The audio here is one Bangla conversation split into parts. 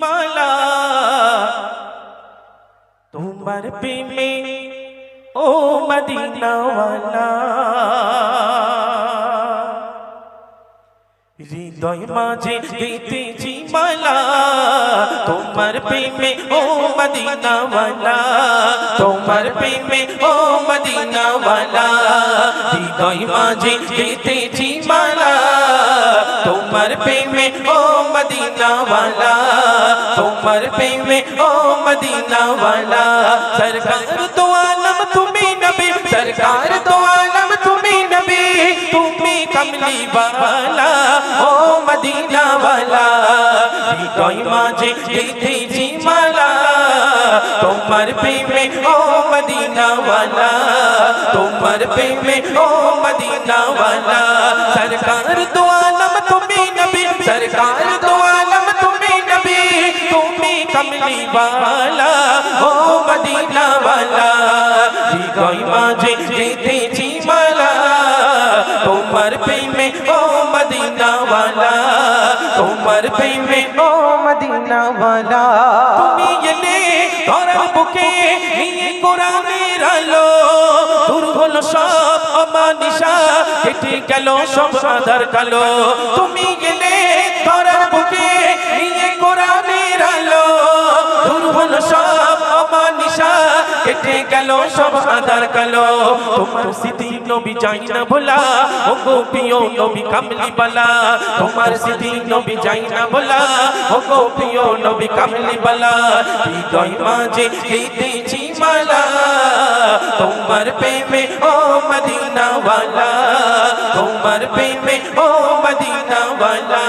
মালা তোমার প্রেমে ও মদিনাওয়ালা হৃদয় মাঝে গেঁথেছি মালা তোমার প্রেমে ও মদিনাওয়ালা তোমার প্রেমে ও মদিনাওয়ালা হৃদয় মাঝে গেঁথেছি মালা তোমার প্রেমে ও মদিনাওয়ালা তোমার প্রেমে ও মদিনাওয়ালা সরকার তো আলম তুমি নবী সরকার তো আলম তুমি নবী তুমি কমলি वाला ओ मदीना वाला हृदय माझे गেঁথেছি माला তোমার প্রেমে ও মদিনা वाला তোমার প্রেমে ও মদিনা वाला सरकार दो आलम তুমি নবী सरकार दो आलम তুমি নবী তুমি কমলি वाला ओ मदीना वाला হৃদয় মাঝে গেঁথেছি माला তোমার প্রেমে ও মদিনা वाला তোমার প্রেমে ও মদিনা वाला তুমি এলে ধরার বুকে নিয়ে কোরআনের আলো দূর হলো সব অমানিসা কেটে গেল সব আঁধার কালো তুমি এলে ধরার বুকে নিয়ে কোরআনের আলো দূর হলো সব অমানিসা কেটে গেল সব আঁধার কালো তোমার স্মৃতি নবী যাই না ভোলা ও গো প্রিয় নবী কামলি বালা তোমার স্মৃতি নবী যাই না ভোলা ও গো প্রিয় নবী কামলি বালা হৃদয় মাঝে গেঁথেছি মালা তোমার প্রেমে ও মদিনা वाला তোমার প্রেমে ও মদিনা वाला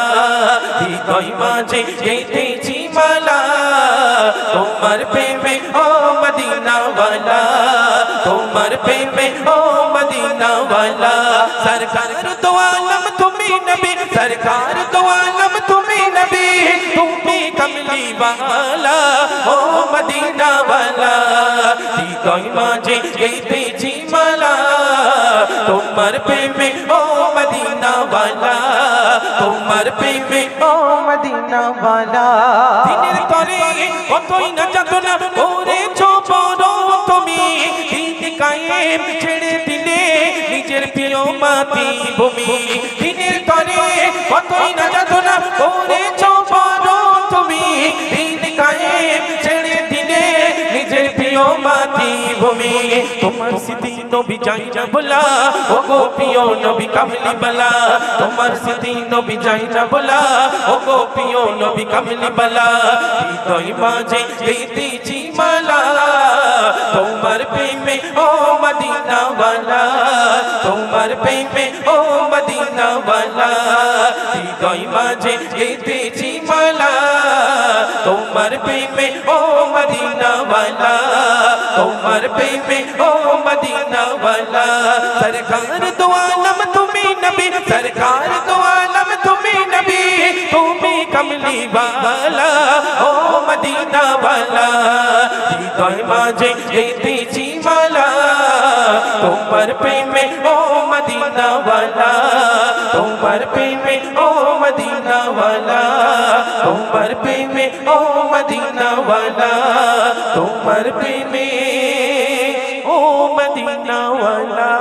হৃদয় মাঝে গেঁথেছি মালা তোমার প্রেমে ও মদিনা वाला তোমার প্রেমে ও মদিনা वाला सरकार दो आलम তুমি নবী सरकार दो आलम তুমি নবী তুমি কমলি वाला ও মদিনা वाला হৃদয় মাঝে গেঁথেছি মালা তোমার প্রেমে ও মদিনা वाला তোমার প্রেমে ও মদিনা वाला দিনের তরে কতই না যাতনা করেছো বড় তুমি দিন কায়েম ছেড়ে দিলে নিজের প্রিয় মাটি ভূমি দিনের তরে কতই না যাতনা করেছো বড় তুমি দিন কায়েম ছেড়ে দিলে নিজের প্রিয় মাটি ভূমি তোমার স্মৃতি নবী যাই না ভোলা ও গো প্রিয় নবী কামলি বালা তোমার স্মৃতি নবী যাই না ভোলা ও গো প্রিয় নবী কামলি বালা হৃদয় মাঝে গেঁথেছি মালা তোমার প্রেমে ও মদিনা वाला তোমার প্রেমে ও মদিনা वाला হৃদয় মাঝে গেঁথেছি মালা তোমার প্রেমে ও মদিনা वाला তোমার প্রেমে ও মদিনা वाला सरकार दो आलम তুমি নবী सरकार दो आलम তুমি নবী তুমি কমলি वाला ও মদিনা वाला হৃদয় মাঝে গেঁথেছি মালা তোমার প্রেমে ও মদিনা वाला তোমার প্রেমে ও মদিনা वाला তোমার প্রেমে ও মদিনা वाला তোমার প্রেমে ও মদিনা वाला